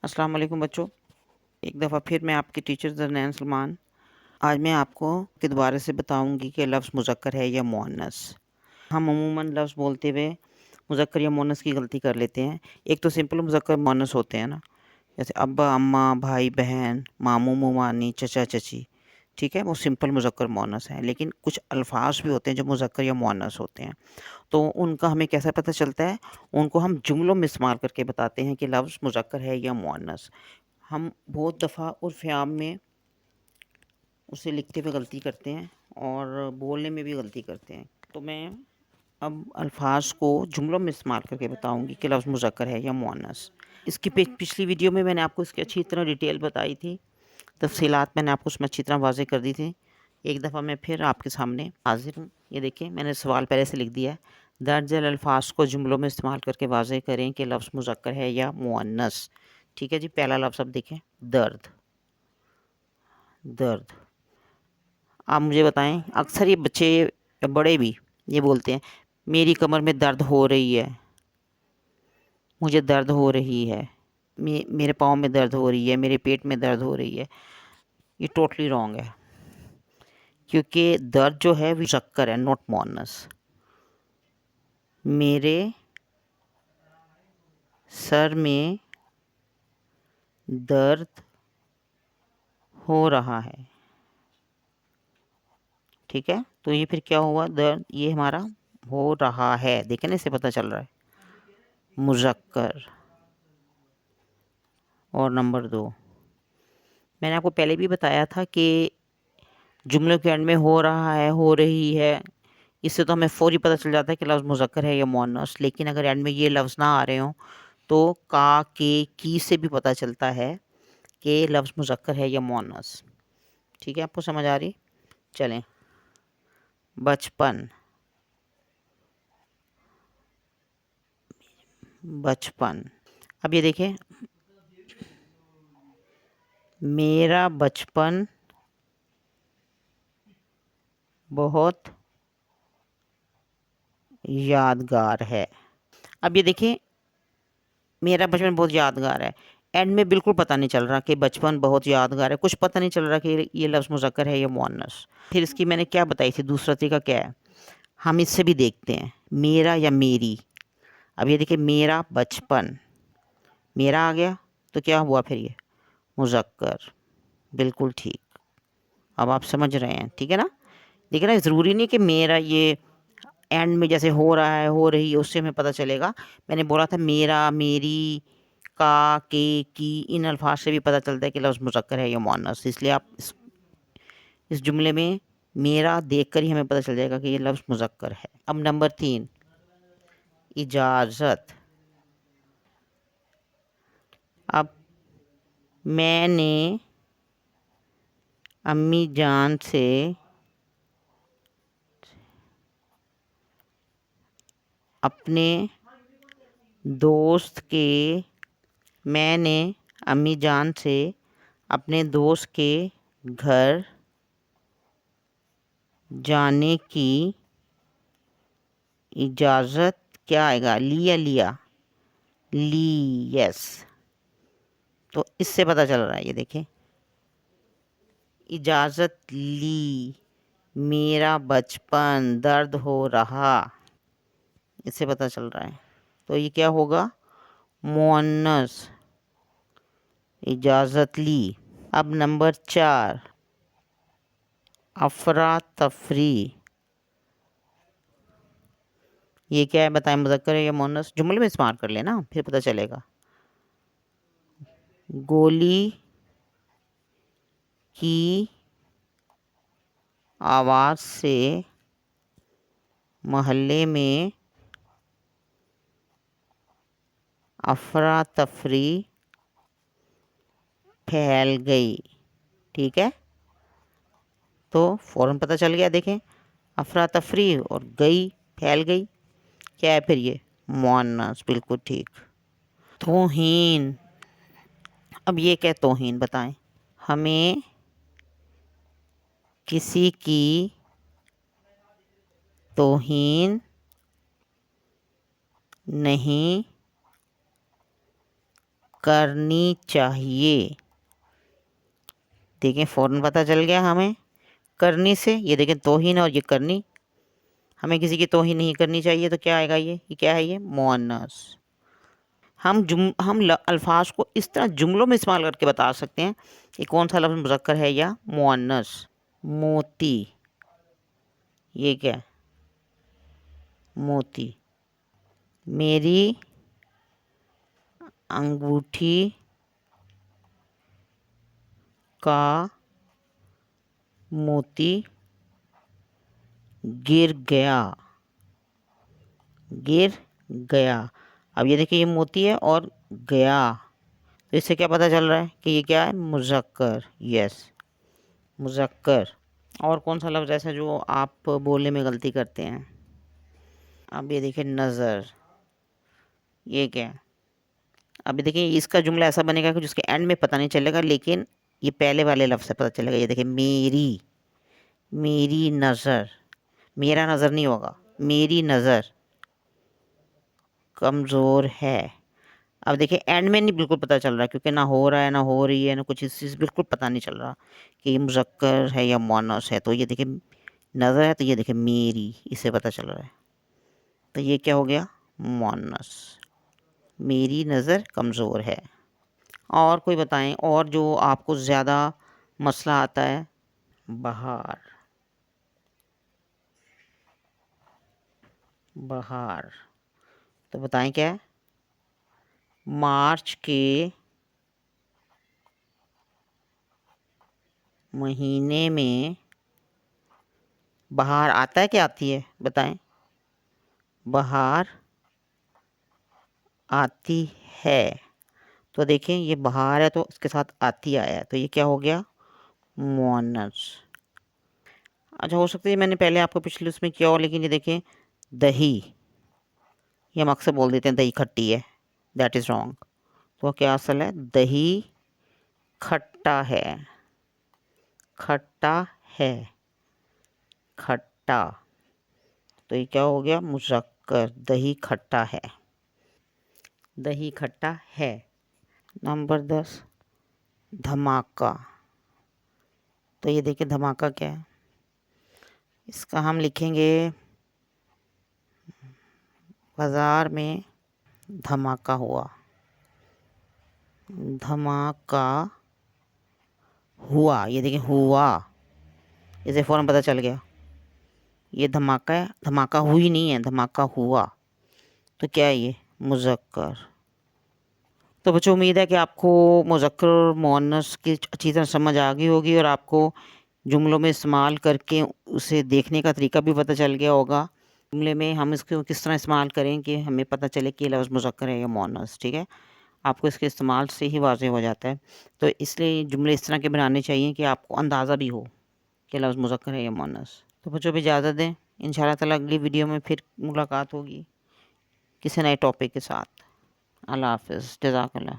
अस्सलाम वालेकुम बच्चों, एक दफ़ा फिर मैं आपकी टीचर ज़रनैन सलमान। आज मैं आपको के दोबारा से बताऊंगी कि लफ्ज़ मुज़क्कर है या मुअन्नस। हम अमूमन लफ्ज़ बोलते हुए मुज़क्कर या मुअन्नस की गलती कर लेते हैं। एक तो सिंपल मुज़क्कर मुअन्नस होते हैं ना, जैसे अब्बा अम्मा, भाई बहन, मामू मुमानी, चचा चची, ठीक है, वो सिंपल मुज़क्कर मुअन्नस हैं। लेकिन कुछ अल्फाज भी होते हैं जो मुज़क्कर या मुअन्नस होते हैं, तो उनका हमें कैसे पता चलता है? उनको हम जुमलों में इस्तेमाल करके बताते हैं कि लफ्ज़ मुज़क्कर है या मुअन्नस। हम बहुत दफ़ा उर्फ़ आम में उसे लिखते हुए गलती करते हैं और बोलने में भी गलती करते हैं। तो मैं अब अल्फ़ाज़ को जुमलों में इस्तेमाल करके बताऊँगी कि लफ्ज़ मुज़क्कर है या मुअन्नस। इसकी पिछली वीडियो में मैंने आपको इसकी अच्छी तरह डिटेल बताई थी, तफ़सीलात मैंने आपको उसमें अच्छी तरह वाज़ेह कर दी थी। एक दफ़ा मैं फिर आपके सामने हाज़िर हूँ। ये देखिए, मैंने सवाल पहले से लिख दिया है। दर्ज झेल अल्फ़ाज़ को जुमलों में इस्तेमाल करके वाज़ेह करें कि लफ्ज़ मुज़क्कर है या मुअन्नस। ठीक है जी, पहला लफ्ज़ अब देखें, दर्द। दर्द। आप मुझे बताएं, अक्सर ये बच्चे या बड़े भी ये बोलते हैं, मेरी कमर में दर्द हो रही है, मुझे दर्द हो रही है, मेरे पाँव में दर्द हो रही है, मेरे पेट में दर्द हो रही है। ये टोटली रॉन्ग है, क्योंकि दर्द जो है मुज़क्कर है, नॉट मुअन्नस। मेरे सर में दर्द हो रहा है, ठीक है। तो ये फिर क्या हुआ? दर्द ये हमारा हो रहा है, देखें ना, इससे पता चल रहा है मुज़क्कर। और नंबर 2, मैंने आपको पहले भी बताया था कि जुमले के एंड में हो रहा है, हो रही है, इससे तो हमें फ़ौरी पता चल जाता है कि लफ्ज़ मुज़क्कर है या मुअन्नस। लेकिन अगर एंड में ये लफ्ज़ ना आ रहे हों तो का, के, की से भी पता चलता है कि लफ्ज़ मुज़क्कर है या मुअन्नस। ठीक है, आपको समझ आ रही? चलें, बचपन। बचपन। अब ये देखें, मेरा बचपन बहुत यादगार है। अब ये देखिए, मेरा बचपन बहुत यादगार है, एंड में बिल्कुल पता नहीं चल रहा कि बचपन बहुत यादगार है, कुछ पता नहीं चल रहा कि ये लफ्ज़ मुज़क्कर है या मुअन्नस। फिर इसकी मैंने क्या बताई थी, दूसरा तरीका क्या है? हम इससे भी देखते हैं, मेरा या मेरी। अब ये देखिए, मेरा बचपन, मेरा आ गया तो क्या हुआ फिर? ये मुज़क्कर, बिल्कुल ठीक। अब आप समझ रहे हैं, ठीक है ना? देखिए ना, ज़रूरी नहीं कि मेरा ये एंड में जैसे हो रहा है, हो रही है, उससे हमें पता चलेगा। मैंने बोला था मेरा, मेरी, का, के, की, इन अल्फाज से भी पता चलता है कि लफ्ज़ मुज़क्कर है या मुअन्नस। इसलिए आप इस जुमले में मेरा देखकर ही हमें पता चल जाएगा कि ये लफ्ज़ मुज़क्कर है। अब नंबर 3, इजाज़त। अब मैंने अम्मी जान से अपने दोस्त के मैंने अम्मी जान से अपने दोस्त के घर जाने की इजाज़त, क्या आएगा? लिया, लिया, ली, यस। तो इससे पता चल रहा है, ये देखें, इजाज़त ली, मेरा बचपन दर्द हो रहा, इससे पता चल रहा है। तो ये क्या होगा? मुअन्नस, इजाज़त ली। अब नंबर 4, अफरा तफरी। ये क्या है बताएं, मुज़क्कर है या मुअन्नस? जुमले में इस्तेमाल कर लेना, फिर पता चलेगा। गोली की आवाज़ से मोहल्ले में अफरा तफरी फैल गई, ठीक है। तो फ़ौरन पता चल गया, देखें, अफरा तफरी और गई, फैल गई, क्या है फिर? ये मुअन्नस, बिल्कुल ठीक। तौहीन। अब ये क्या तौहीन बताएं? हमें किसी की तौहीन नहीं करनी चाहिए। देखें फ़ौरन पता चल गया हमें करनी से। ये देखें तौहीन और ये करनी, हमें किसी की तौहीन नहीं करनी चाहिए। तो क्या आएगा ये क्या है? ये मुअन्नस। हम अल्फाज को इस तरह जुमलों में इस्तेमाल करके बता सकते हैं कि कौन सा लफ्ज़ मुज़क्कर है या मुअन्नस। मोती, ये क्या है? मोती। मेरी अंगूठी का मोती गिर गया। गिर गया। अब ये देखिए ये मोती है और गया, तो इससे क्या पता चल रहा है कि ये क्या है? मुज़क्कर। यस, मुज़क्कर। और कौन सा लफ्ज़ ऐसा जो आप बोलने में गलती करते हैं? अब ये देखिए नज़र, ये क्या है? अभी देखिए इसका जुमला ऐसा बनेगा कि जिसके एंड में पता नहीं चलेगा, लेकिन ये पहले वाले लफ्ज़ से पता चलेगा। ये देखिए मेरी नज़र, मेरा नज़र नहीं होगा, मेरी नज़र कमज़ोर है। अब देखिए एंड में नहीं बिल्कुल पता चल रहा, क्योंकि ना हो रहा है, ना हो रही है, ना कुछ इस चीज़ बिल्कुल पता नहीं चल रहा कि ये मुज़क्कर है या मुअन्नस है। तो ये देखिए नज़र है, तो ये देखिए मेरी, इससे पता चल रहा है। तो ये क्या हो गया? मुअन्नस। मेरी नज़र कमज़ोर है। और कोई बताएं और जो आपको ज़्यादा मसला आता है? बहार, बहार। तो बताएं क्या है? मार्च के महीने में बहार आता है क्या आती है? बताएं। बहार आती है। तो देखें ये बहार है तो इसके साथ आती आया है, तो ये क्या हो गया? मुअन्नस। अच्छा, हो सकता है मैंने पहले आपको पिछले उसमें किया हो, लेकिन ये देखें दही, ये हम अक्सर बोल देते हैं दही खट्टी है, दैट इज़ रॉन्ग। तो क्या असल है? दही खट्टा है। खट्टा है, खट्टा। तो ये क्या हो गया? मुज़क्कर। दही खट्टा है, दही खट्टा है। नंबर 10, धमाका। तो ये देखिए धमाका क्या है? इसका हम लिखेंगे बाज़ार में धमाका हुआ। धमाका हुआ, ये देखिए हुआ, इसे फ़ौरन पता चल गया ये धमाका है। धमाका हुई नहीं है, धमाका हुआ। तो क्या है ये? मुज़क्कर। तो बच्चों उम्मीद है कि आपको मुज़क्कर और मुअन्नस की अच्छी तरह समझ आ गई होगी और आपको जुमलों में इस्तेमाल करके उसे देखने का तरीका भी पता चल गया होगा। जुमले में हम इसको किस तरह इस्तेमाल करें कि हमें पता चले कि ये लफ्ज़ मुज़क्कर है या मुअन्नस। ठीक है, आपको इसके इस्तेमाल से ही वाज़ेह हो जाता है। तो इसलिए जुमले इस तरह के बनाने चाहिए कि आपको अंदाज़ा भी हो कि लफ्ज़ मुज़क्कर है या मुअन्नस। तो बच्चों भी इजाज़त दें, इंशाअल्लाह ताला अगली वीडियो में फिर मुलाकात होगी किसी नए टॉपिक के साथ। अल्लाह हाफ़िज़, जज़ाकल्लाह।